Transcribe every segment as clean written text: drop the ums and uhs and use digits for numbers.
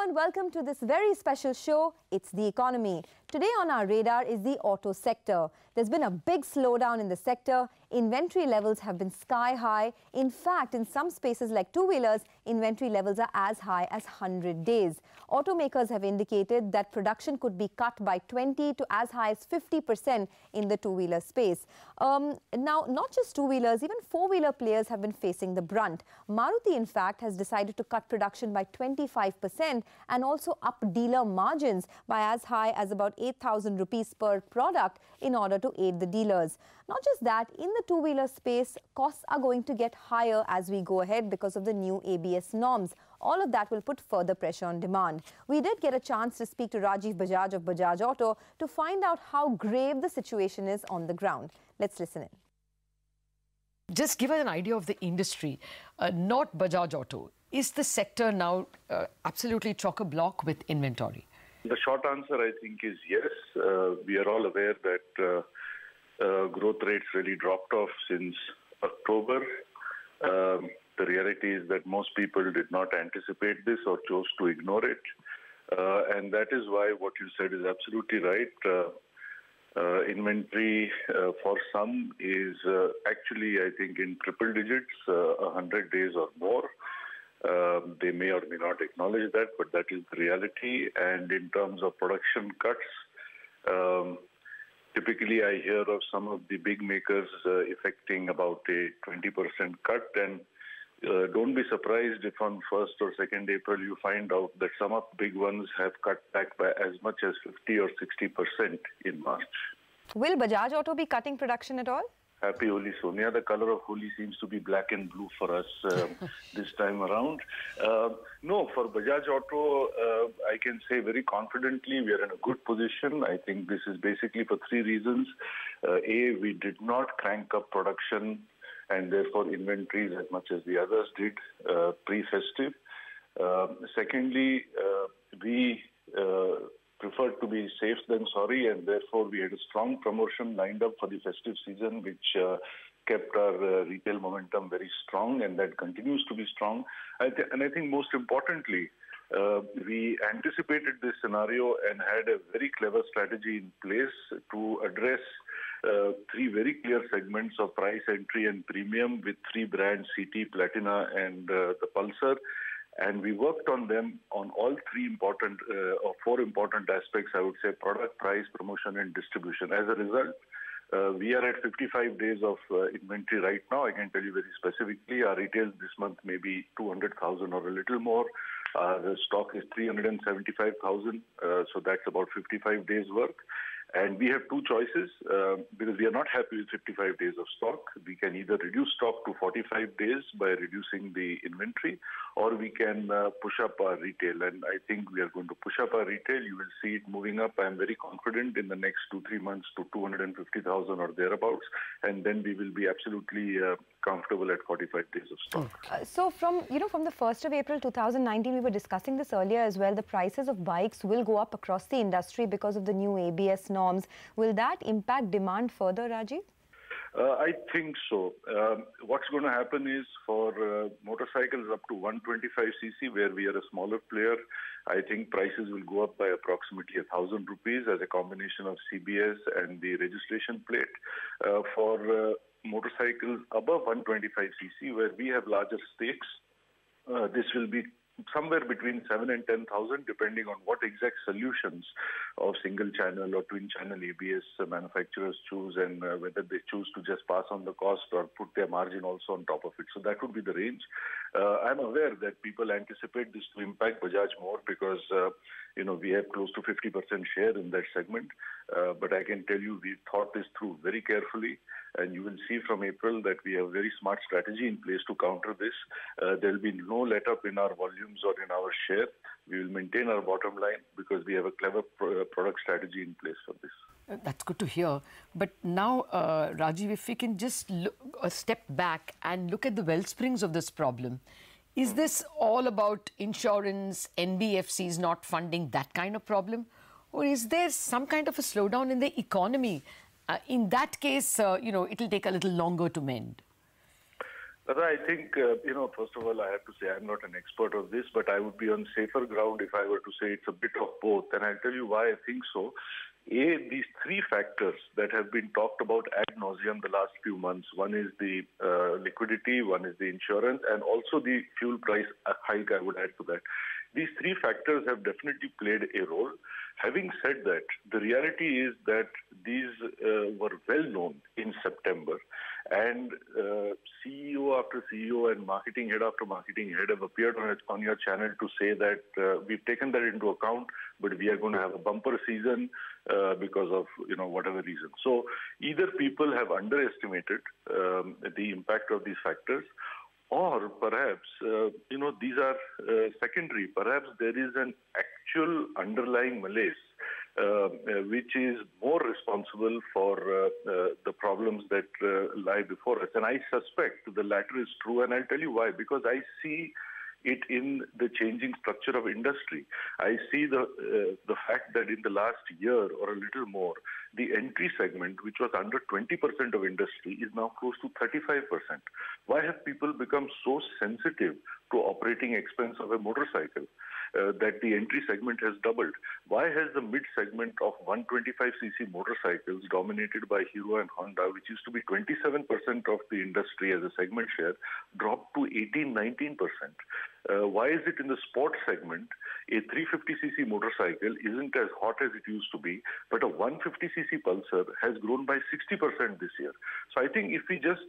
and welcome to this very special show, It's the Economy. Today on our radar is the auto sector. There's been a big slowdown in the sector. Inventory levels have been sky high. In fact, in some spaces like two-wheelers, inventory levels are as high as 100 days. Automakers have indicated that production could be cut by 20 to as high as 50% in the two-wheeler space. Now, not just two-wheelers, even four-wheeler players have been facing the brunt. Maruti, in fact, has decided to cut production by 25% and also up dealer margins by as high as about 8,000 rupees per product in order to aid the dealers. Not just that, in the two-wheeler space, costs are going to get higher as we go ahead because of the new ABS norms. All of that will put further pressure on demand. We did get a chance to speak to Rajiv Bajaj of Bajaj Auto to find out how grave the situation is on the ground. Let's listen in. Just give us an idea of the industry, not Bajaj Auto. Is the sector now absolutely chock-a-block with inventory? The short answer, I think, is yes. We are all aware that growth rates really dropped off since October. The reality is that most people did not anticipate this or chose to ignore it. And that is why what you said is absolutely right. Inventory for some is actually, I think, in triple digits, 100 days or more. They may or may not acknowledge that, but that is the reality. And in terms of production cuts, typically I hear of some of the big makers effecting about a 20% cut. And don't be surprised if on 1st or 2nd April you find out that some of the big ones have cut back by as much as 50 or 60% in March. Will Bajaj Auto be cutting production at all? Happy Holi, Sonia. The color of Holi seems to be black and blue for us this time around. No, for Bajaj Auto, I can say very confidently we are in a good position. I think this is basically for three reasons. A, we did not crank up production and therefore inventories as much as the others did pre-festive. Secondly, we preferred to be safe than sorry, and therefore we had a strong promotion lined up for the festive season, which kept our retail momentum very strong, and that continues to be strong. And I think most importantly, we anticipated this scenario and had a very clever strategy in place to address three very clear segments of price entry and premium with three brands, CT, Platina, and the Pulsar. And we worked on them on all three important or four important aspects, I would say: product, price, promotion, and distribution. As a result, we are at 55 days of inventory right now. I can tell you very specifically, our retail this month may be 200,000 or a little more. The stock is 375,000, so that's about 55 days work. And we have two choices because we are not happy with 55 days of stock. We can either reduce stock to 45 days by reducing the inventory, or we can push up our retail. And I think we are going to push up our retail. You will see it moving up. I am very confident in the next 2-3 months to 250,000 or thereabouts. And then we will be absolutely comfortable at 45 days of stock. So from the 1st of April 2019, we were discussing this earlier as well. The prices of bikes will go up across the industry because of the new ABS norms. Will that impact demand further, Rajiv? I think so. What's going to happen is for motorcycles up to 125cc, where we are a smaller player, I think prices will go up by approximately 1,000 rupees as a combination of CBS and the registration plate. For motorcycles above 125cc, where we have larger stakes, this will be somewhere between 7,000 and 10,000, depending on what exact solutions of single channel or twin channel ABS manufacturers choose, and whether they choose to just pass on the cost or put their margin also on top of it. So that would be the range. I'm aware that people anticipate this to impact Bajaj more because we have close to 50% share in that segment. But I can tell you, we've thought this through very carefully. And you will see from April that we have a very smart strategy in place to counter this. There will be no let-up in our volumes or in our share. We will maintain our bottom line because we have a clever product strategy in place for this. That's good to hear. But now, Rajiv, if we can just look a step back and look at the well springs of this problem. Is this all about insurance, NBFCs not funding, that kind of problem? Or is there some kind of a slowdown in the economy? In that case, it'll take a little longer to mend. I think, first of all, I have to say I'm not an expert of this, but I would be on safer ground if I were to say it's a bit of both. And I'll tell you why I think so. These three factors that have been talked about ad nauseum the last few months. One is the liquidity, one is the insurance, and also the fuel price hike, I would add to that. These three factors have definitely played a role. Having said that, the reality is that these were well known in September, and CEO after CEO and marketing head after marketing head have appeared on your channel to say that we've taken that into account, but we are going to have a bumper season because of whatever reason. So either people have underestimated the impact of these factors, or perhaps, these are secondary. Perhaps there is an actual underlying malaise which is more responsible for the problems that lie before us. And I suspect the latter is true, and I'll tell you why. Because I see it in the changing structure of industry. I see the fact that in the last year or a little more, the entry segment, which was under 20% of industry, is now close to 35%. Why have people become so sensitive to operating expense of a motorcycle that the entry segment has doubled? Why has the mid segment of 125cc motorcycles dominated by Hero and Honda, which used to be 27% of the industry as a segment share, dropped to 18-19%? Why is it in the sports segment, a 350cc motorcycle isn't as hot as it used to be, but a 150cc Pulsar has grown by 60% this year? So I think if we just,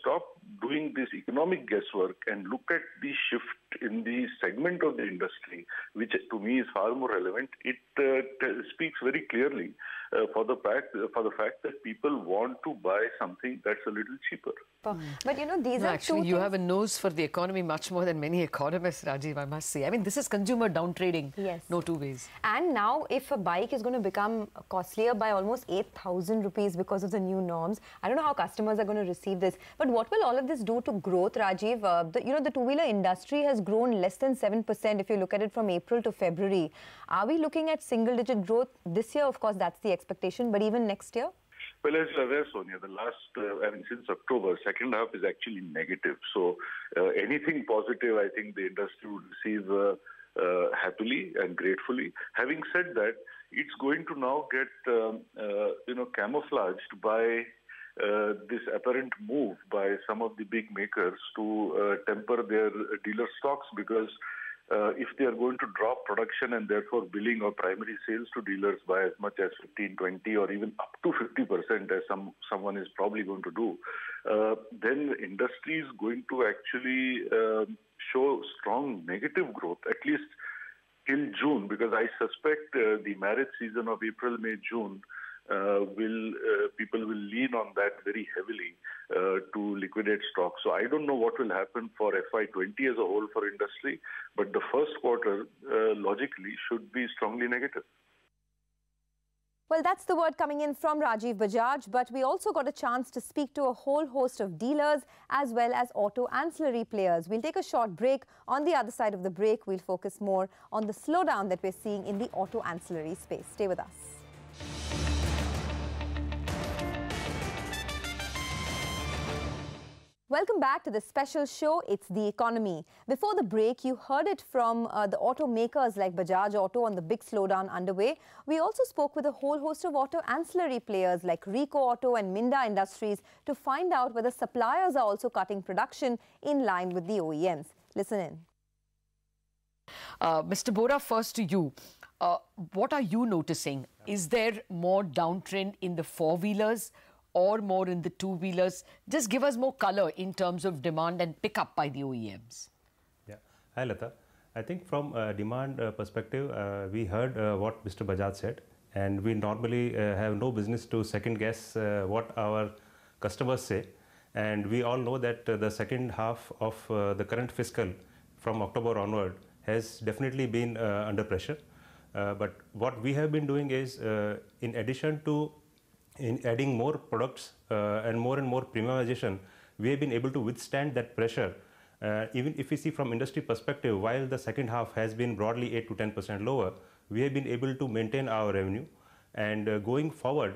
stop doing this economic guesswork and look at the shift in the segment of the industry, which to me is far more relevant, it speaks very clearly for the fact that people want to buy something that's a little cheaper. But these are actually, you have a nose for the economy much more than many economists, Rajiv, I must say. I mean, this is consumer downtrading. Yes. No two ways. And now, if a bike is going to become costlier by almost 8,000 rupees because of the new norms, I don't know how customers are going to receive this. But what will all of this do to growth, Rajiv? The two-wheeler industry has grown less than 7% if you look at it from April to February. Are we looking at single-digit growth this year? Of course, that's the expectation. But even next year? Well, as you're aware, Sonia, the last, since October, second half is actually negative. So anything positive, I think the industry would receive happily and gratefully. Having said that, it's going to now get, camouflaged by this apparent move by some of the big makers to temper their dealer stocks, because if they are going to drop production and therefore billing or primary sales to dealers by as much as 15, 20 or even up to 50% as someone is probably going to do, then the industry is going to actually show strong negative growth, at least till June, because I suspect the marriage season of April, May, June people will lean on that very heavily to liquidate stock. So I don't know what will happen for FY20 as a whole for industry, but the first quarter logically should be strongly negative. Well, that's the word coming in from Rajiv Bajaj, but we also got a chance to speak to a whole host of dealers as well as auto ancillary players. We'll take a short break. On the other side of the break, we'll focus more on the slowdown that we're seeing in the auto ancillary space. Stay with us. Welcome back to the special show, It's the Economy. Before the break, you heard it from the automakers like Bajaj Auto on the big slowdown underway. We also spoke with a whole host of auto ancillary players like Rico Auto and Minda Industries to find out whether suppliers are also cutting production in line with the OEMs. Listen in. Mr. Bora, first to you. What are you noticing? Is there more downtrend in the four-wheelers or more in the two-wheelers? Just give us more color in terms of demand and pickup by the OEMs. Yeah. Hi, Lata. I think from a demand perspective, we heard what Mr. Bajaj said, and we normally have no business to second guess what our customers say. And we all know that the second half of the current fiscal from October onward has definitely been under pressure. But what we have been doing is, in addition to adding more products and more premiumization, we have been able to withstand that pressure. Even if we see from industry perspective, while the second half has been broadly 8 to 10% lower, we have been able to maintain our revenue. And going forward,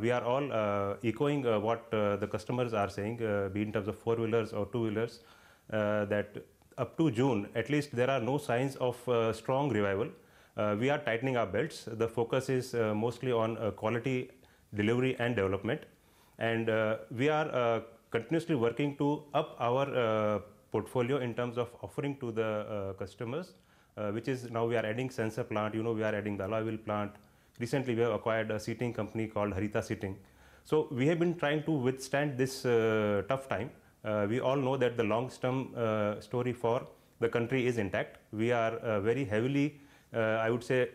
we are all echoing what the customers are saying, be in terms of four-wheelers or two-wheelers, that up to June, at least there are no signs of strong revival. We are tightening our belts. The focus is mostly on quality, delivery and development. And we are continuously working to up our portfolio in terms of offering to the customers, which is now we are adding sensor plant, we are adding the alloy wheel plant. Recently, we have acquired a seating company called Harita Seating. So we have been trying to withstand this tough time. We all know that the long-term story for the country is intact. We are very heavily, I would say,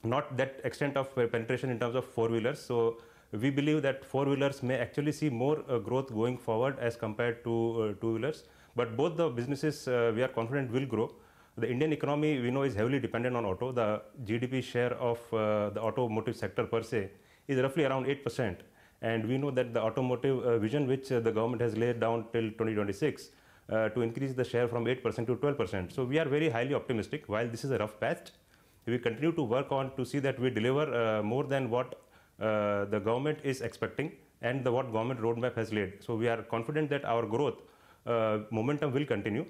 not that extent of penetration in terms of four-wheelers. So we believe that four-wheelers may actually see more growth going forward as compared to two-wheelers. But both the businesses, we are confident, will grow. The Indian economy, we know, is heavily dependent on auto. The GDP share of the automotive sector per se is roughly around 8%. And we know that the automotive vision which the government has laid down till 2026 to increase the share from 8% to 12%. So we are very highly optimistic. While this is a rough patch, we continue to work on to see that we deliver more than what the government is expecting and what government roadmap has laid. So we are confident that our growth momentum will continue.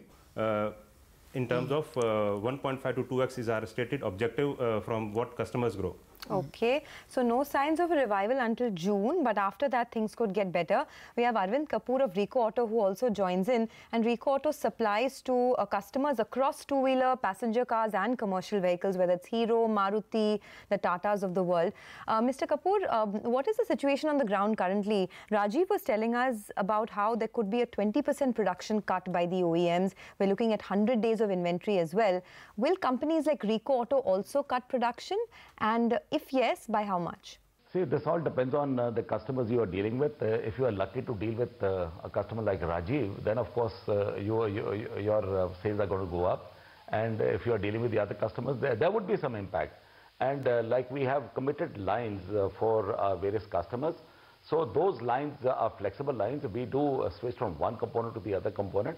In terms of 1.5 to 2x is our stated objective from what customers grow. Okay, so no signs of a revival until June, but after that things could get better. We have Arvind Kapoor of Rico Auto who also joins in, and Rico Auto supplies to customers across two-wheeler, passenger cars and commercial vehicles, whether it's Hero, Maruti, the Tatas of the world. Mr. Kapoor, what is the situation on the ground currently? Rajiv was telling us about how there could be a 20% production cut by the OEMs. We're looking at 100 days of inventory as well. Will companies like Rico Auto also cut production? And if yes, by how much? See, this all depends on the customers you are dealing with. If you are lucky to deal with a customer like Rajiv, then of course your sales are going to go up. And if you are dealing with the other customers, there would be some impact. And like we have committed lines for various customers. So those lines are flexible lines. We do switch from one component to the other component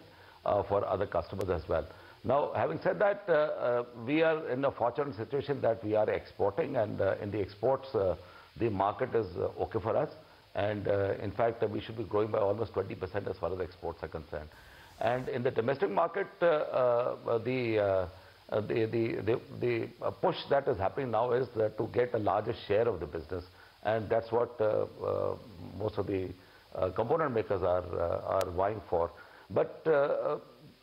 for other customers as well. Now, having said that, we are in a fortunate situation that we are exporting, and in the exports, the market is okay for us. And in fact, we should be growing by almost 20% as far as exports are concerned. And in the domestic market, the push that is happening now is to get a larger share of the business, and that's what most of the component makers are vying for. But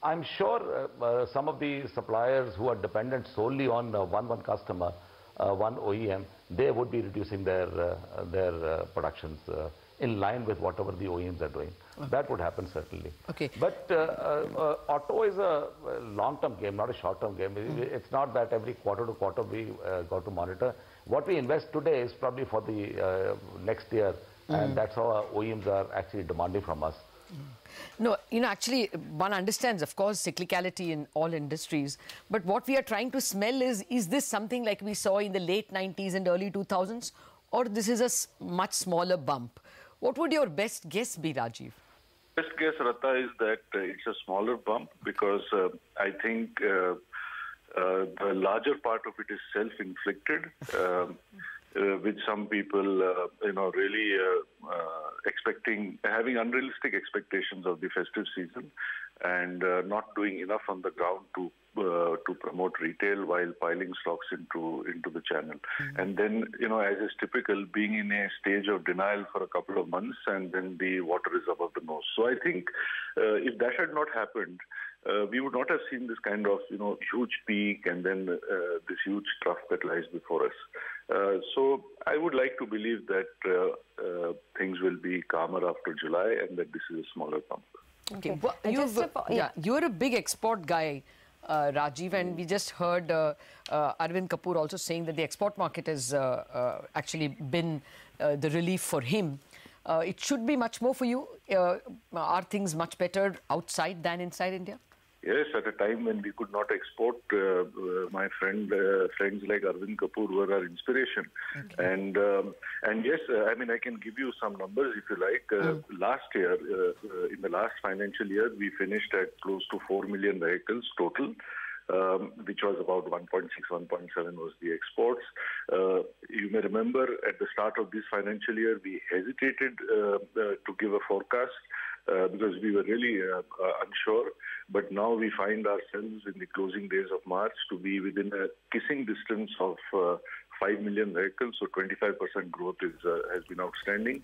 I'm sure some of the suppliers who are dependent solely on one customer, one OEM, they would be reducing their productions in line with whatever the OEMs are doing. That would happen certainly. Okay. But auto is a long-term game, not a short-term game. It's not that every quarter to quarter we got to monitor. What we invest today is probably for the next year, and that's how our OEMs are actually demanding from us. No, actually, one understands, of course, cyclicality in all industries. But what we are trying to smell is this something like we saw in the late 90s and early 2000s? Or this is a much smaller bump? What would your best guess be, Rajiv? Best guess, Rata, is that it's a smaller bump because I think the larger part of it is self-inflicted. With some people, really having unrealistic expectations of the festive season, and not doing enough on the ground to promote retail while piling stocks into the channel. And then, as is typical, being in a stage of denial for a couple of months, and then the water is above the nose. So I think if that had not happened, we would not have seen this kind of, huge peak and then this huge trough that lies before us. So I would like to believe that things will be calmer after July and that this is a smaller bump. Okay. Well, you're a big export guy, Rajiv, and we just heard Arvind Kapoor also saying that the export market has actually been the relief for him. It should be much more for you. Are things much better outside than inside India? Yes, at a time when we could not export, my friends like Arvind Kapoor were our inspiration. Okay. And yes, I mean, I can give you some numbers if you like. Last year, in the last financial year, we finished at close to 4 million vehicles total. which was about 1.6, 1.7 was the exports. You may remember at the start of this financial year, we hesitated to give a forecast because we were really unsure. But now we find ourselves in the closing days of March to be within a kissing distance of 5 million vehicles, so 25% growth has been outstanding.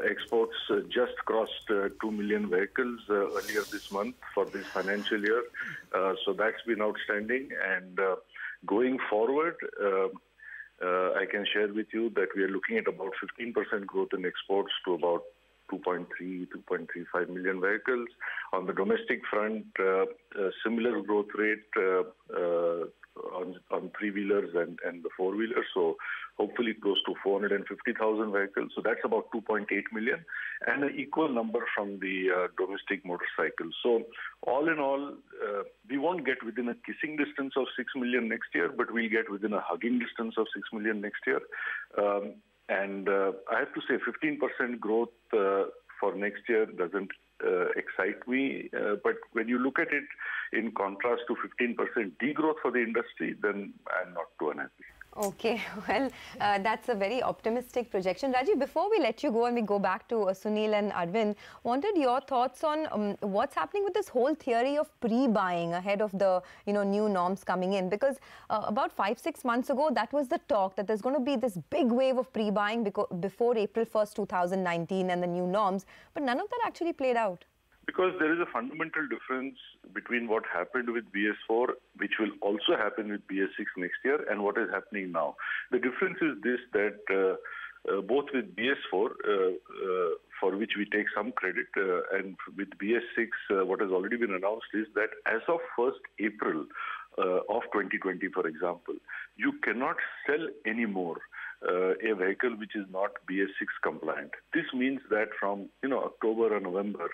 Exports just crossed 2 million vehicles earlier this month for this financial year, so that's been outstanding. And going forward, I can share with you that we are looking at about 15% growth in exports to about 2.3, 2.35 million vehicles. On the domestic front, similar growth rate on three-wheelers and the four-wheelers, so hopefully close to 450,000 vehicles. So that's about 2.8 million, and an equal number from the domestic motorcycles. So all in all, we won't get within a kissing distance of 6 million next year, but we'll get within a hugging distance of 6 million next year. And I have to say 15% growth for next year doesn't excite me. But when you look at it in contrast to 15% degrowth for the industry, then I'm not too unhappy. Okay, well, that's a very optimistic projection. Rajiv, before we let you go and we go back to Sunil and Arvind, wanted your thoughts on what's happening with this whole theory of pre-buying ahead of the new norms coming in. Because about 5-6 months ago, that was the talk that there's going to be this big wave of pre-buying before April 1st, 2019 and the new norms. But none of that actually played out. Because there is a fundamental difference between what happened with BS4, which will also happen with BS6 next year, and what is happening now. The difference is this, that both with BS4, for which we take some credit, and with BS6, what has already been announced is that as of 1st April of 2020, for example, you cannot sell anymore a vehicle which is not BS6 compliant. This means that from October or November,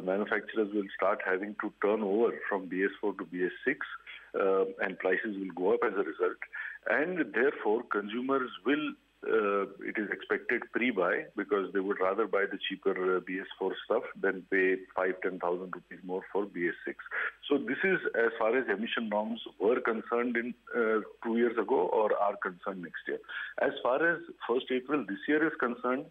manufacturers will start having to turn over from BS4 to BS6, and prices will go up as a result. And therefore, consumers will, it is expected, pre-buy, because they would rather buy the cheaper BS4 stuff than pay 5,000-10,000 rupees more for BS6. So this is as far as emission norms were concerned in 2 years ago or are concerned next year. As far as 1st April this year is concerned,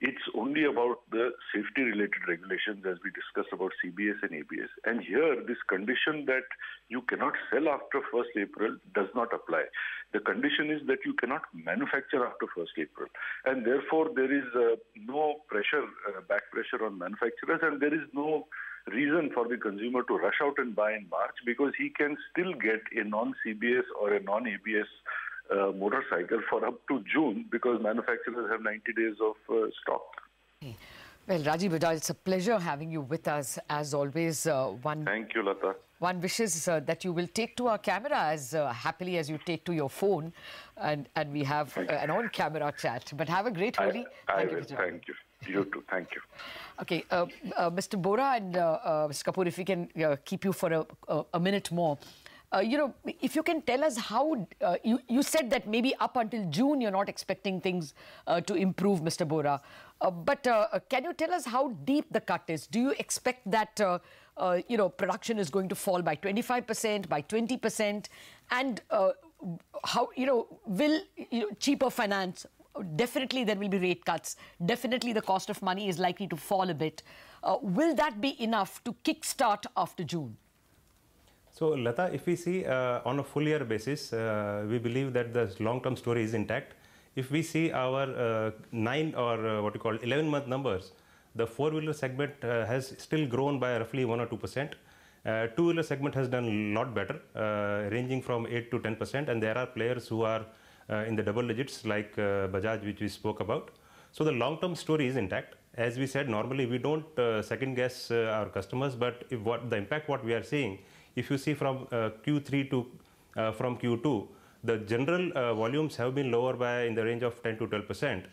it's only about the safety-related regulations, as we discussed about CBS and ABS. And here, this condition that you cannot sell after 1st April does not apply. The condition is that you cannot manufacture after 1st April. And therefore, there is no pressure, back pressure on manufacturers, and there is no reason for the consumer to rush out and buy in March, because he can still get a non-CBS or a non-ABS motorcycle for up to June, because manufacturers have 90 days of stock. Well, Rajiv Bajaj, it's a pleasure having you with us as always. Thank you, Lata. One wishes that you will take to our camera as happily as you take to your phone, and we have an on-camera chat. But have a great Holi. Thank you. Thank you. You too. Thank you. Okay, Mr. Bora and Mr. Kapoor, if we can keep you for a minute more. If you can tell us how, you said that maybe up until June you're not expecting things to improve, Mr. Bora. But can you tell us how deep the cut is? Do you expect that, production is going to fall by 25%, by 20%? And how, will cheaper finance, definitely there will be rate cuts. Definitely the cost of money is likely to fall a bit. Will that be enough to kickstart after June? So, Lata, if we see on a full year basis, we believe that the long-term story is intact. If we see our 9 or 11-month numbers, the four-wheeler segment has still grown by roughly 1 or 2%. Two-wheeler segment has done a lot better, ranging from 8 to 10%, and there are players who are in the double digits like Bajaj, which we spoke about. So the long-term story is intact. As we said, normally we don't second-guess our customers, but if the impact what we are seeing, if you see from Q3 to from Q2, the general volumes have been lower by in the range of 10 to 12%.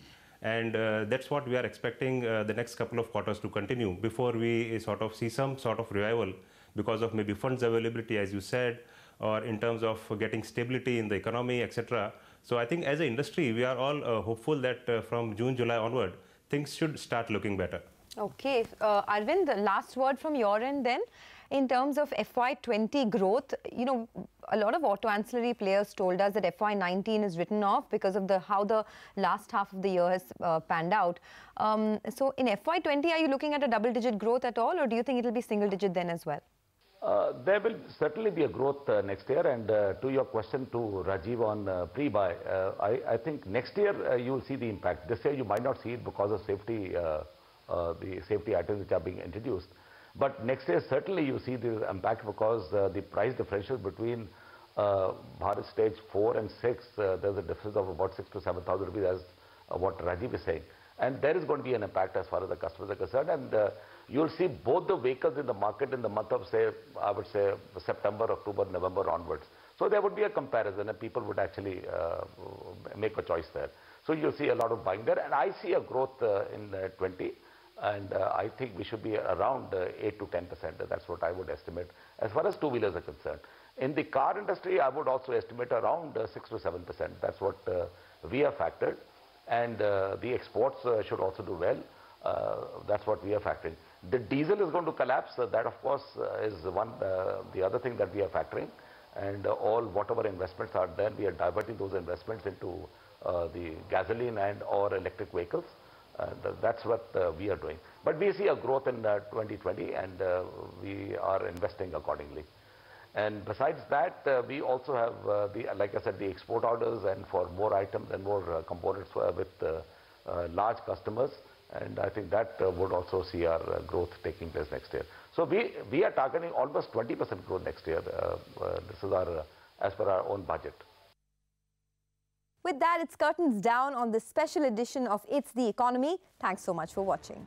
And that's what we are expecting the next couple of quarters to continue before we sort of see some sort of revival because of maybe funds availability, as you said, or in terms of getting stability in the economy, etc. So I think as an industry, we are all hopeful that from June, July onward, things should start looking better. Okay. Arvind, the last word from your end then. in terms of FY20 growth, you know, a lot of auto ancillary players told us that FY19 is written off because of how the last half of the year has panned out. So in FY20, are you looking at a double-digit growth at all, or do you think it will be single-digit then as well? There will certainly be a growth next year, and to your question to Rajiv on pre-buy, I think next year you will see the impact. This year you might not see it because of safety, the safety items which are being introduced. But next year certainly you see the impact because the price differential between Bharat Stage 4 and 6, there's a difference of about 6,000 to 7,000 rupees, as what Rajiv is saying. And there is going to be an impact as far as the customers are concerned. And you'll see both the vehicles in the market in the month of, say, I would say September, October, November onwards. So there would be a comparison and people would actually make a choice there. So you'll see a lot of buying there. And I see a growth in 20. And I think we should be around 8 to 10%. That's what I would estimate as far as two-wheelers are concerned. In the car industry, I would also estimate around 6 to 7%. That's what we have factored. And the exports should also do well. That's what we are factoring. The diesel is going to collapse. That, of course, is the other thing that we are factoring. And whatever investments are there, we are diverting those investments into the gasoline and or electric vehicles. That's what we are doing. But we see a growth in 2020, and we are investing accordingly. And besides that, we also have, like I said, the export orders and for more items and more components with large customers. And I think that would also see our growth taking place next year. So we are targeting almost 20% growth next year. This is our, as per our own budget. With that, it's curtains down on this special edition of It's the Economy. Thanks so much for watching.